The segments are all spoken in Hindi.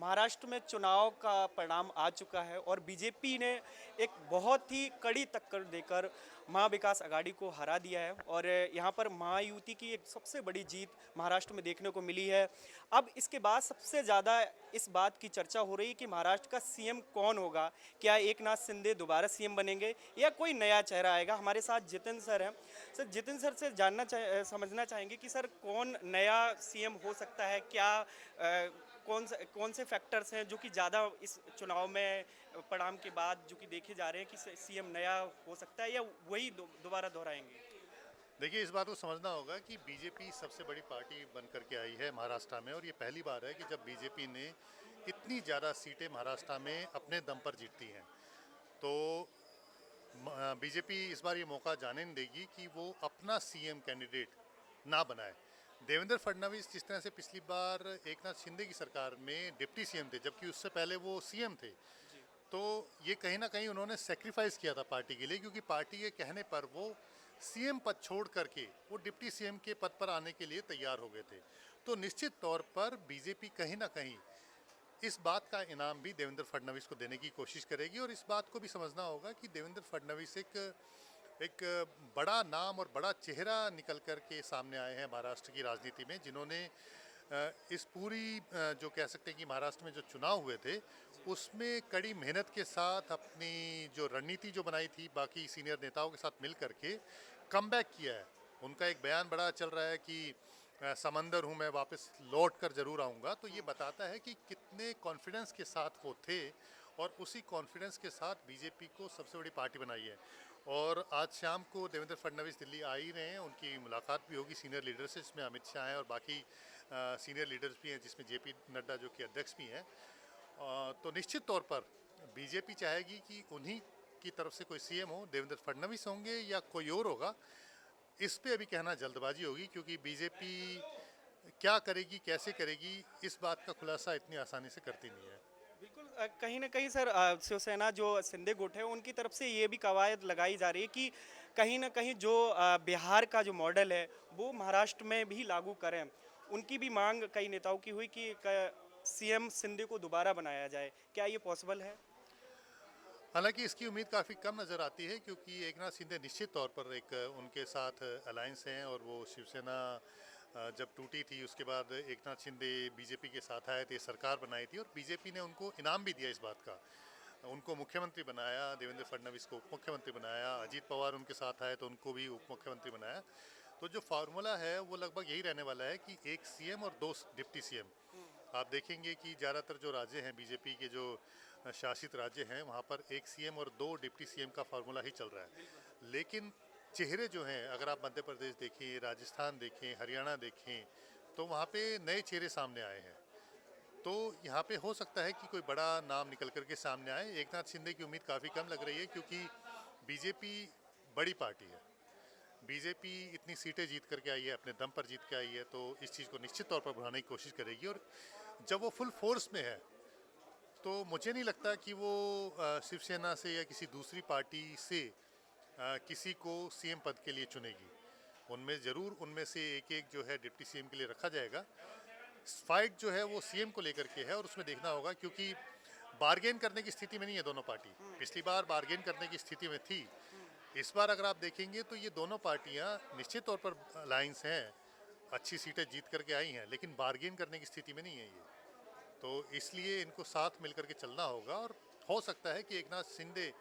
महाराष्ट्र में चुनाव का परिणाम आ चुका है और बीजेपी ने एक बहुत ही कड़ी टक्कर देकर महाविकास आघाड़ी को हरा दिया है और यहाँ पर महायुति की एक सबसे बड़ी जीत महाराष्ट्र में देखने को मिली है। अब इसके बाद सबसे ज़्यादा इस बात की चर्चा हो रही है कि महाराष्ट्र का सीएम कौन होगा। क्या एकनाथ शिंदे दोबारा सीएम बनेंगे या कोई नया चेहरा आएगा। हमारे साथ जितिन सर हैं। सर, जितिन सर से समझना चाहेंगे कि सर कौन नया सीएम हो सकता है। क्या कौन से फैक्टर्स हैं जो कि ज़्यादा इस चुनाव में परिणाम के बाद जो कि देखे जा रहे हैं कि सीएम नया हो सकता है या वही दोबारा दोहराएंगे। देखिए, इस बात को समझना होगा कि बीजेपी सबसे बड़ी पार्टी बन करके आई है महाराष्ट्र में, और ये पहली बार है कि जब बीजेपी ने इतनी ज़्यादा सीटें महाराष्ट्र में अपने दम पर जीतती हैं। तो बीजेपी इस बार ये मौका जाने नहीं देगी कि वो अपना सीएम कैंडिडेट ना बनाए। देवेंद्र फडणवीस जिस तरह से पिछली बार एकनाथ शिंदे की सरकार में डिप्टी सीएम थे, जबकि उससे पहले वो सीएम थे, तो ये कहीं ना कहीं उन्होंने सेक्रीफाइस किया था पार्टी के लिए, क्योंकि पार्टी के कहने पर वो सीएम पद छोड़ करके वो डिप्टी सीएम के पद पर आने के लिए तैयार हो गए थे। तो निश्चित तौर पर बीजेपी कहीं ना कहीं इस बात का इनाम भी देवेंद्र फडणवीस को देने की कोशिश करेगी। और इस बात को भी समझना होगा कि देवेंद्र फडणवीस एक बड़ा नाम और बड़ा चेहरा निकल कर के सामने आए हैं महाराष्ट्र की राजनीति में, जिन्होंने इस पूरी जो कह सकते हैं कि महाराष्ट्र में जो चुनाव हुए थे उसमें कड़ी मेहनत के साथ अपनी जो रणनीति जो बनाई थी बाकी सीनियर नेताओं के साथ मिल करके कमबैक किया है। उनका एक बयान बड़ा चल रहा है कि समंदर हूँ, मैं वापस लौट कर ज़रूर आऊँगा। तो ये बताता है कि कितने कॉन्फिडेंस के साथ वो थे, और उसी कॉन्फिडेंस के साथ बीजेपी को सबसे बड़ी पार्टी बनाई है। और आज शाम को देवेंद्र फडणवीस दिल्ली आ ही रहे हैं, उनकी मुलाकात भी होगी सीनियर लीडर से, जिसमें अमित शाह हैं और बाकी सीनियर लीडर्स भी हैं, जिसमें जेपी नड्डा जो कि अध्यक्ष भी हैं। तो निश्चित तौर पर बीजेपी चाहेगी कि उन्हीं की तरफ से कोई सीएम हो, देवेंद्र फडणवीस होंगे या कोई और होगा, इस पे अभी कहना जल्दबाजी होगी, क्योंकि बीजेपी क्या करेगी कैसे करेगी इस बात का खुलासा इतनी आसानी से करती नहीं है। बिल्कुल, कहीं ना कहीं सर शिवसेना जो शिंदे गुट है उनकी तरफ से ये भी कवायद लगाई जा रही है कि कहीं ना कहीं जो बिहार का जो मॉडल है वो महाराष्ट्र में भी लागू करें। उनकी भी मांग कई नेताओं की हुई कि सीएम शिंदे को दोबारा बनाया जाए। क्या ये पॉसिबल है? हालांकि इसकी उम्मीद काफ़ी कम नज़र आती है, क्योंकि एकनाथ शिंदे निश्चित तौर पर एक उनके साथ अलायंस हैं, और वो शिवसेना जब टूटी थी उसके बाद एकनाथ शिंदे बीजेपी के साथ आए थे, सरकार बनाई थी, और बीजेपी ने उनको इनाम भी दिया इस बात का। उनको मुख्यमंत्री बनाया, देवेंद्र फडणवीस को उप मुख्यमंत्री बनाया, अजीत पवार उनके साथ आए तो उनको भी उप मुख्यमंत्री बनाया। तो जो फार्मूला है वो लगभग यही रहने वाला है कि एक सीएम और दो डिप्टी सीएम। आप देखेंगे कि ज़्यादातर जो राज्य हैं बीजेपी के, जो शासित राज्य हैं, वहाँ पर एक सीएम और दो डिप्टी सीएम का फार्मूला ही चल रहा है। लेकिन चेहरे जो हैं, अगर आप मध्य प्रदेश देखें, राजस्थान देखें, हरियाणा देखें, तो वहाँ पे नए चेहरे सामने आए हैं। तो यहाँ पे हो सकता है कि कोई बड़ा नाम निकल करके सामने आए। एकनाथ शिंदे की उम्मीद काफ़ी कम लग रही है, क्योंकि बीजेपी बड़ी पार्टी है। बीजेपी इतनी सीटें जीत करके आई है, अपने दम पर जीत के आई है, तो इस चीज़ को निश्चित तौर पर बढ़ाने की कोशिश करेगी। और जब वो फुल फोर्स में है तो मुझे नहीं लगता कि वो शिवसेना से या किसी दूसरी पार्टी से किसी को सीएम पद के लिए चुनेगी। उनमें ज़रूर उनमें से एक एक जो है डिप्टी सीएम के लिए रखा जाएगा। फाइट जो है वो सीएम को लेकर के है, और उसमें देखना होगा, क्योंकि बार्गेन करने की स्थिति में नहीं है दोनों पार्टी। पिछली बार बार्गेन करने की स्थिति में थी, इस बार अगर आप देखेंगे तो ये दोनों पार्टियां निश्चित तौर पर अलायंस हैं, अच्छी सीटें जीत करके आई हैं, लेकिन बार्गेन करने की स्थिति में नहीं है ये। तो इसलिए इनको साथ मिलकर के चलना होगा, और हो सकता है कि एकनाथ शिंदे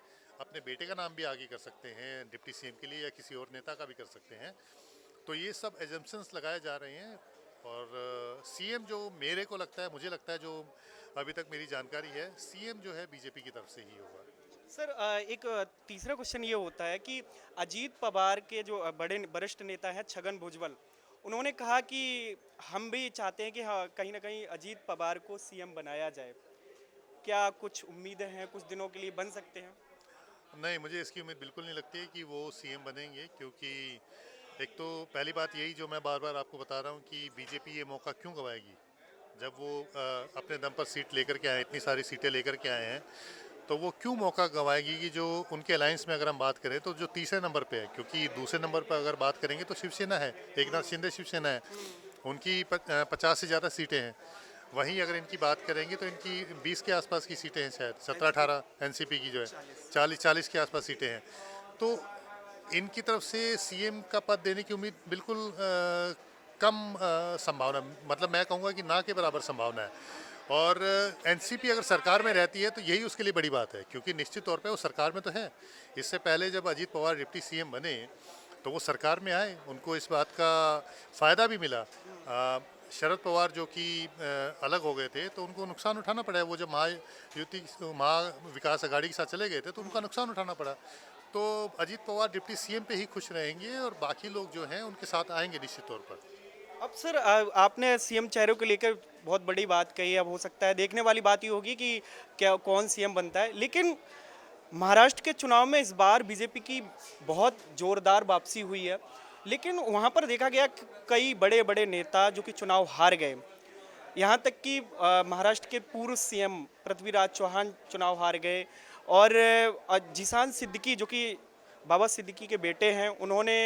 अपने बेटे का नाम भी आगे कर सकते हैं डिप्टी सीएम के लिए, या किसी और नेता का भी कर सकते हैं। तो ये सब एजम्पशंस लगाए जा रहे हैं। और सीएम जो मेरे को लगता है, मुझे लगता है, जो अभी तक मेरी जानकारी है, सीएम जो है बीजेपी की तरफ से ही होगा। सर, एक तीसरा क्वेश्चन ये होता है कि अजीत पवार के जो बड़े वरिष्ठ नेता हैं छगन भुजबल, उन्होंने कहा कि हम भी चाहते हैं कि हाँ कहीं ना कहीं अजीत पवार को सीएम बनाया जाए। क्या कुछ उम्मीदें हैं, कुछ दिनों के लिए बन सकते हैं? नहीं, मुझे इसकी उम्मीद बिल्कुल नहीं लगती है कि वो सीएम बनेंगे, क्योंकि एक तो पहली बात यही जो मैं बार बार आपको बता रहा हूँ कि बीजेपी ये मौका क्यों गंवाएगी। जब वो अपने दम पर सीट लेकर के आए, इतनी सारी सीटें लेकर के आए हैं, तो वो क्यों मौका गंवाएगी कि जो उनके अलायंस में अगर हम बात करें तो जो तीसरे नंबर पे है, क्योंकि दूसरे नंबर पर अगर बात करेंगे तो शिवसेना है, एकनाथ शिंदे शिवसेना है, उनकी 50 से ज़्यादा सीटें हैं। वहीं अगर इनकी बात करेंगे तो इनकी 20 के आसपास की सीटें हैं, शायद 17-18 एनसीपी की जो है 40 के आसपास सीटें हैं। तो इनकी तरफ से सीएम का पद देने की उम्मीद बिल्कुल कम संभावना, मतलब मैं कहूँगा कि ना के बराबर संभावना है। और एनसीपी अगर सरकार में रहती है तो यही उसके लिए बड़ी बात है, क्योंकि निश्चित तौर पे वो सरकार में तो है। इससे पहले जब अजीत पवार डिप्टी सीएम बने तो वो सरकार में आए, उनको इस बात का फ़ायदा भी मिला। शरद पवार जो कि अलग हो गए थे तो उनको नुकसान उठाना पड़ा। वो जब महायुति महा विकास अघाड़ी के साथ चले गए थे तो उनका नुकसान उठाना पड़ा। तो अजीत पवार डिप्टी सीएम पे ही खुश रहेंगे और बाकी लोग जो हैं उनके साथ आएंगे निश्चित तौर पर। अब सर आपने सीएम चेहरों को लेकर बहुत बड़ी बात कही। अब हो सकता है देखने वाली बात ही होगी कि क्या कौन सीएम बनता है, लेकिन महाराष्ट्र के चुनाव में इस बार बीजेपी की बहुत जोरदार वापसी हुई है। लेकिन वहाँ पर देखा गया कि कई बड़े बड़े नेता जो कि चुनाव हार गए, यहाँ तक कि महाराष्ट्र के पूर्व सीएम पृथ्वीराज चौहान चुनाव हार गए। और जिशान सिद्दीकी जो कि बाबा सिद्दीकी के बेटे हैं, उन्होंने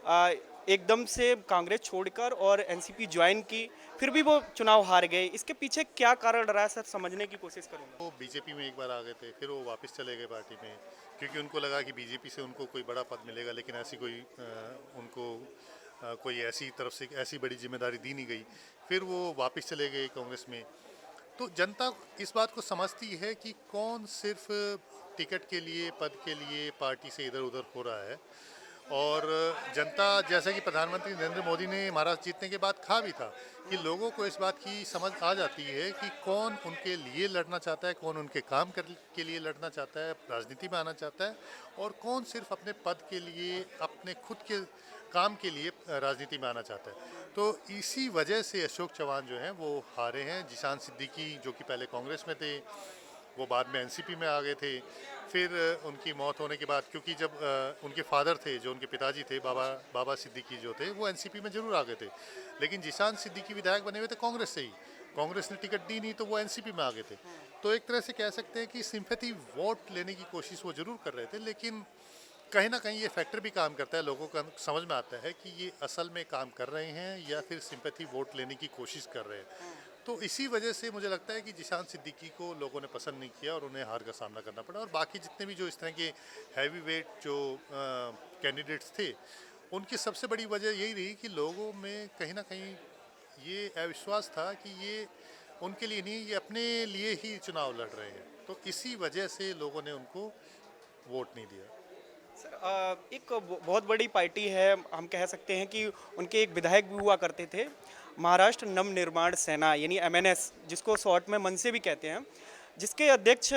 अ, एकदम से कांग्रेस छोड़कर और एनसीपी ज्वाइन की, फिर भी वो चुनाव हार गए। इसके पीछे क्या कारण रहा है सर, समझने की कोशिश करूँगा। वो बीजेपी में एक बार आ गए थे, फिर वो वापस चले गए पार्टी में, क्योंकि उनको लगा कि बीजेपी से उनको कोई बड़ा पद मिलेगा, लेकिन ऐसी कोई उनको कोई ऐसी तरफ से ऐसी बड़ी जिम्मेदारी दी नहीं गई। फिर वो वापस चले गए कांग्रेस में। तो जनता इस बात को समझती है कि कौन सिर्फ टिकट के लिए, पद के लिए पार्टी से इधर उधर हो रहा है। और जनता, जैसा कि प्रधानमंत्री नरेंद्र मोदी ने महाराष्ट्र जीतने के बाद कहा भी था कि लोगों को इस बात की समझ आ जाती है कि कौन उनके लिए लड़ना चाहता है, कौन उनके के लिए लड़ना चाहता है, राजनीति में आना चाहता है, और कौन सिर्फ अपने पद के लिए, अपने खुद के काम के लिए राजनीति में आना चाहता है। तो इसी वजह से अशोक चौहान जो हैं वो हारे हैं। जिशान सिद्दीकी जो कि पहले कांग्रेस में थे, वो बाद में एनसीपी में आ गए थे। फिर उनकी मौत होने के बाद, क्योंकि जब उनके फादर थे, जो उनके पिताजी थे, बाबा सिद्दीकी जो थे, वो एनसीपी में जरूर आ गए थे, लेकिन जिशान सिद्दीकी विधायक बने हुए थे कांग्रेस से ही। कांग्रेस ने टिकट दी नहीं तो वो एनसीपी में आ गए थे। तो एक तरह से कह सकते हैं कि सिंपैथी वोट लेने की कोशिश वो जरूर कर रहे थे, लेकिन कहीं ना कहीं ये फैक्टर भी काम करता है। लोगों का समझ में आता है कि ये असल में काम कर रहे हैं या फिर सिंपैथी वोट लेने की कोशिश कर रहे हैं। तो इसी वजह से मुझे लगता है कि जिशान सिद्दीकी को लोगों ने पसंद नहीं किया और उन्हें हार का सामना करना पड़ा। और बाकी जितने भी जो इस तरह के हैवी वेट जो कैंडिडेट्स थे, उनकी सबसे बड़ी वजह यही रही कि लोगों में कहीं ना कहीं ये अविश्वास था कि ये उनके लिए नहीं, ये अपने लिए ही चुनाव लड़ रहे हैं। तो इसी वजह से लोगों ने उनको वोट नहीं दिया। सर एक बहुत बड़ी पार्टी है, हम कह सकते हैं कि उनके एक विधायक भी हुआ करते थे, महाराष्ट्र नव निर्माण सेना यानी एमएनएस, जिसको शॉर्ट में मनसे भी कहते हैं, जिसके अध्यक्ष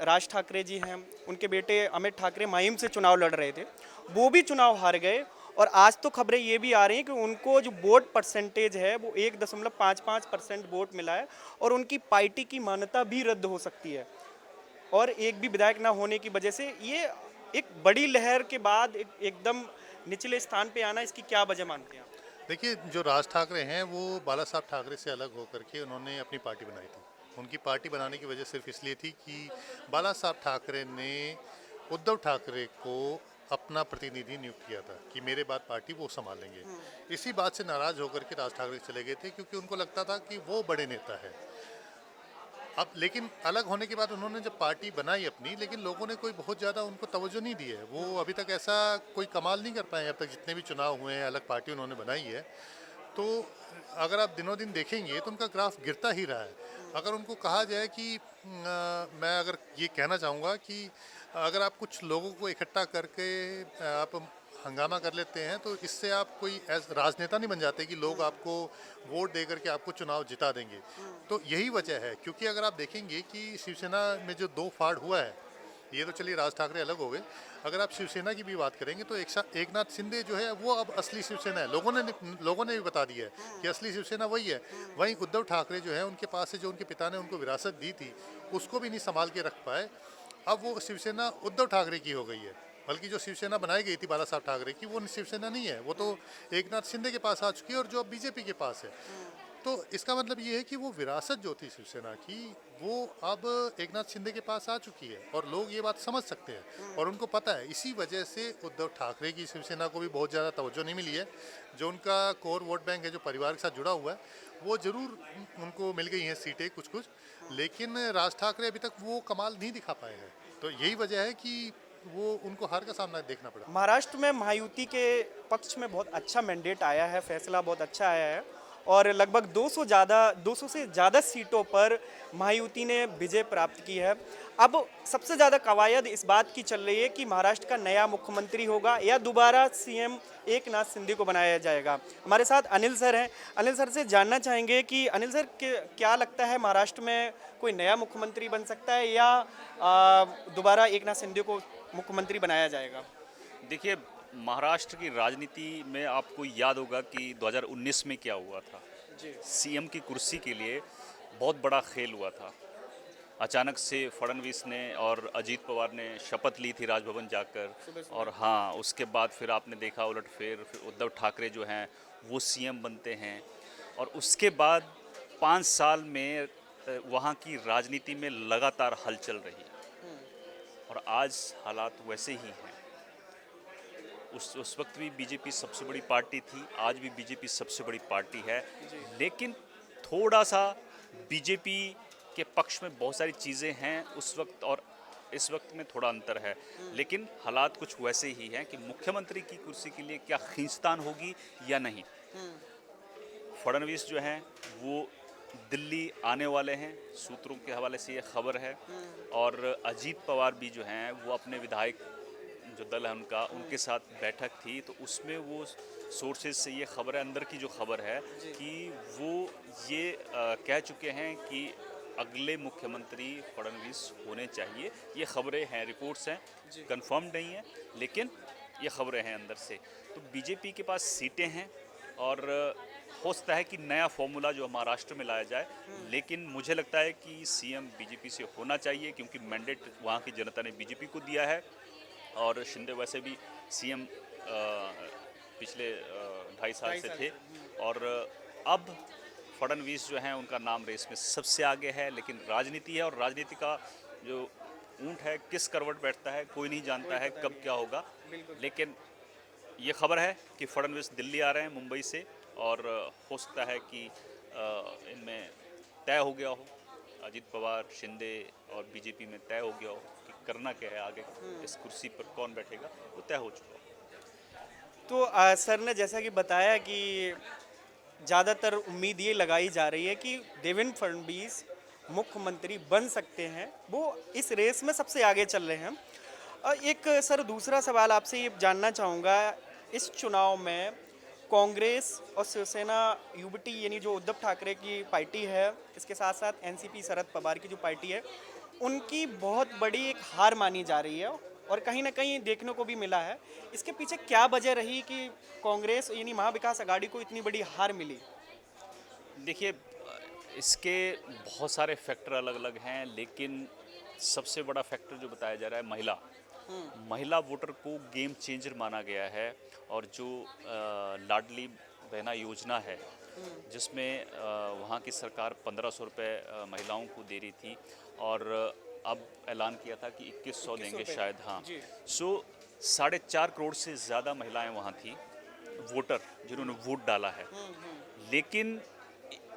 राज ठाकरे जी हैं। उनके बेटे अमित ठाकरे माहिम से चुनाव लड़ रहे थे, वो भी चुनाव हार गए। और आज तो खबरें ये भी आ रही हैं कि उनको जो वोट परसेंटेज है वो 1.55% वोट मिला है, और उनकी पार्टी की मान्यता भी रद्द हो सकती है। और एक भी विधायक ना होने की वजह से ये एक बड़ी लहर के बाद एकदम निचले स्थान पे आना, इसकी क्या वजह मानते हैं आप? देखिए, जो राज ठाकरे हैं वो बाला साहब ठाकरे से अलग होकर के उन्होंने अपनी पार्टी बनाई थी। उनकी पार्टी बनाने की वजह सिर्फ इसलिए थी कि बाला साहब ठाकरे ने उद्धव ठाकरे को अपना प्रतिनिधि नियुक्त किया था कि मेरे बाद पार्टी वो संभालेंगे। इसी बात से नाराज होकर के राज ठाकरे चले गए थे, क्योंकि उनको लगता था कि वो बड़े नेता है। अब लेकिन अलग होने के बाद उन्होंने जब पार्टी बनाई अपनी, लेकिन लोगों ने कोई बहुत ज़्यादा उनको तवज्जो नहीं दी है। वो अभी तक ऐसा कोई कमाल नहीं कर पाए अब तक, जितने भी चुनाव हुए हैं, अलग पार्टी उन्होंने बनाई है। तो अगर आप दिनों दिन देखेंगे तो उनका ग्राफ गिरता ही रहा है। अगर उनको कहा जाए कि मैं अगर ये कहना चाहूँगा कि अगर आप कुछ लोगों को इकट्ठा करके आप हंगामा कर लेते हैं तो इससे आप कोई राजनेता नहीं बन जाते कि लोग आपको वोट दे करके आपको चुनाव जिता देंगे। तो यही वजह है, क्योंकि अगर आप देखेंगे कि शिवसेना में जो दो फाड़ हुआ है, ये तो चलिए राज ठाकरे अलग हो गए, अगर आप शिवसेना की भी बात करेंगे तो एकनाथ शिंदे जो है वो अब असली शिवसेना है। लोगों ने भी बता दिया है कि असली शिवसेना वही है। वहीं उद्धव ठाकरे जो है, उनके पास से जो उनके पिता ने उनको विरासत दी थी उसको भी नहीं संभाल के रख पाए। अब वो शिवसेना उद्धव ठाकरे की हो गई है, बल्कि जो शिवसेना बनाई गई थी बाला साहब ठाकरे की, वो शिवसेना नहीं है, वो तो एकनाथ शिंदे के पास आ चुकी है और जो अब बीजेपी के पास है। तो इसका मतलब ये है कि वो विरासत जो थी शिवसेना की, वो अब एकनाथ शिंदे के पास आ चुकी है और लोग ये बात समझ सकते हैं और उनको पता है। इसी वजह से उद्धव ठाकरे की शिवसेना को भी बहुत ज़्यादा तवज्जो नहीं मिली है। जो उनका कोर वोट बैंक है, जो परिवार के साथ जुड़ा हुआ है, वो ज़रूर उनको मिल गई हैं सीटें कुछ कुछ, लेकिन राज ठाकरे अभी तक वो कमाल नहीं दिखा पाए हैं। तो यही वजह है कि वो उनको हार का सामना देखना पड़ा। महाराष्ट्र में महायुति के पक्ष में बहुत अच्छा मैंडेट आया है, फैसला बहुत अच्छा आया है और लगभग 200 से ज़्यादा सीटों पर महायुति ने विजय प्राप्त की है। अब सबसे ज़्यादा कवायद इस बात की चल रही है कि महाराष्ट्र का नया मुख्यमंत्री होगा या दोबारा सीएम एकनाथ शिंदे को बनाया जाएगा। हमारे साथ अनिल सर हैं। अनिल सर से जानना चाहेंगे कि अनिल सर क्या लगता है, महाराष्ट्र में कोई नया मुख्यमंत्री बन सकता है या दोबारा एकनाथ शिंदे को मुख्यमंत्री बनाया जाएगा? देखिए, महाराष्ट्र की राजनीति में आपको याद होगा कि 2019 में क्या हुआ था। जी। सीएम की कुर्सी के लिए बहुत बड़ा खेल हुआ था। अचानक से फडणवीस ने और अजीत पवार ने शपथ ली थी राजभवन जाकर, और हाँ, उसके बाद फिर आपने देखा उलटफेर, फिर उद्धव ठाकरे जो हैं वो सीएम बनते हैं और उसके बाद 5 साल में वहाँ की राजनीति में लगातार हलचल रही और आज हालात वैसे ही हैं। उस वक्त भी बीजेपी सबसे बड़ी पार्टी थी, आज भी बीजेपी सबसे बड़ी पार्टी है, लेकिन थोड़ा सा बीजेपी के पक्ष में बहुत सारी चीज़ें हैं उस वक्त और इस वक्त में थोड़ा अंतर है, लेकिन हालात कुछ वैसे ही हैं कि मुख्यमंत्री की कुर्सी के लिए क्या खींचतान होगी या नहीं। फडणवीस जो हैं वो दिल्ली आने वाले हैं, सूत्रों के हवाले से ये खबर है, और अजीत पवार भी जो हैं वो अपने विधायक जो दल है उनका, उनके साथ बैठक थी, तो उसमें वो सोर्सेज से ये खबर है, अंदर की जो खबर है, कि वो ये कह चुके हैं कि अगले मुख्यमंत्री फडणवीस होने चाहिए। ये खबरें हैं, रिपोर्ट्स हैं, कंफर्म नहीं है, लेकिन ये खबरें हैं अंदर से। तो बीजेपी के पास सीटें हैं और हो सकता है कि नया फॉर्मूला जो महाराष्ट्र में लाया जाए, लेकिन मुझे लगता है कि सीएम बीजेपी से होना चाहिए, क्योंकि मैंडेट वहाँ की जनता ने बीजेपी को दिया है और शिंदे वैसे भी सीएम पिछले 2.5 साल से थे, और अब फडणवीस जो हैं उनका नाम रेस में सबसे आगे है। लेकिन राजनीति है और राजनीति का जो ऊंट है किस करवट बैठता है कोई नहीं जानता है, कब क्या होगा। लेकिन ये खबर है कि फडणवीस दिल्ली आ रहे हैं मुंबई से, और हो सकता है कि इनमें तय हो गया हो, अजीत पवार, शिंदे और बीजेपी में तय हो गया हो कि करना क्या है आगे, इस कुर्सी पर कौन बैठेगा, वो तय हो चुका हो। तो सर ने जैसा कि बताया कि ज़्यादातर उम्मीद ये लगाई जा रही है कि देवेंद्र फडणवीस मुख्यमंत्री बन सकते हैं, वो इस रेस में सबसे आगे चल रहे हैं। एक सर दूसरा सवाल आपसे ये जानना चाहूँगा, इस चुनाव में कांग्रेस और शिवसेना यूबीटी यानी जो उद्धव ठाकरे की पार्टी है, इसके साथ साथ एनसीपी शरद पवार की जो पार्टी है, उनकी बहुत बड़ी एक हार मानी जा रही है और कहीं ना कहीं देखने को भी मिला है। इसके पीछे क्या वजह रही कि कांग्रेस यानी महाविकास आघाड़ी को इतनी बड़ी हार मिली? देखिए, इसके बहुत सारे फैक्टर अलग अलग हैं, लेकिन सबसे बड़ा फैक्टर जो बताया जा रहा है महिला वोटर को गेम चेंजर माना गया है। और जो लाडली बहना योजना है, जिसमें वहाँ की सरकार 1500 रुपये महिलाओं को दे रही थी, और अब ऐलान किया था कि 2100 देंगे शायद। हाँ, सो 4.5 करोड़ से ज़्यादा महिलाएं वहाँ थी वोटर जिन्होंने वोट डाला है, लेकिन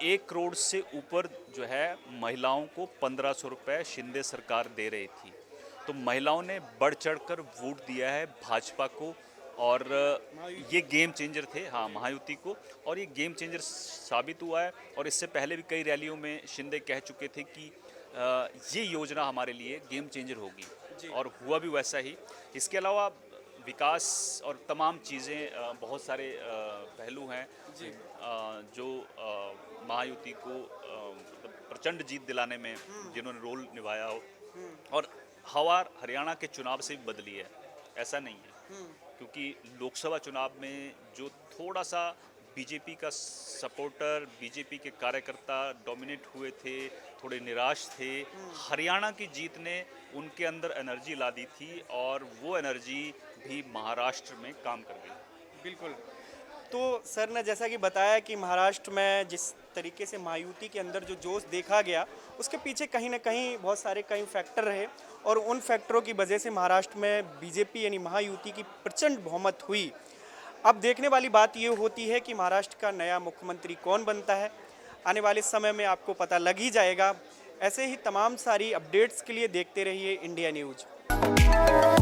1 करोड़ से ऊपर जो है महिलाओं को 1500 रुपये शिंदे सरकार दे रही थी। तो महिलाओं ने बढ़ चढ़कर वोट दिया है भाजपा को, और ये गेम चेंजर थे, हाँ, महायुति को, और ये गेम चेंजर साबित हुआ है। और इससे पहले भी कई रैलियों में शिंदे कह चुके थे कि ये योजना हमारे लिए गेम चेंजर होगी, और हुआ भी वैसा ही। इसके अलावा विकास और तमाम चीज़ें, बहुत सारे पहलू हैं जो महायुति को प्रचंड जीत दिलाने में जिन्होंने रोल निभाया हो। और हवा हरियाणा के चुनाव से भी बदली है, ऐसा नहीं है, क्योंकि लोकसभा चुनाव में जो थोड़ा सा बीजेपी का सपोर्टर, बीजेपी के कार्यकर्ता डोमिनेट हुए थे, थोड़े निराश थे, हरियाणा की जीत ने उनके अंदर एनर्जी ला दी थी, और वो एनर्जी भी महाराष्ट्र में काम कर गई। बिल्कुल। तो सर ने जैसा कि बताया कि महाराष्ट्र में जिस तरीके से महायुति के अंदर जो जोश देखा गया, उसके पीछे कहीं ना कहीं बहुत सारे कई फैक्टर रहे और उन फैक्टरों की वजह से महाराष्ट्र में बीजेपी यानी महायुति की प्रचंड बहुमत हुई। अब देखने वाली बात ये होती है कि महाराष्ट्र का नया मुख्यमंत्री कौन बनता है। आने वाले समय में आपको पता लग ही जाएगा। ऐसे ही तमाम सारी अपडेट्स के लिए देखते रहिए इंडिया न्यूज़।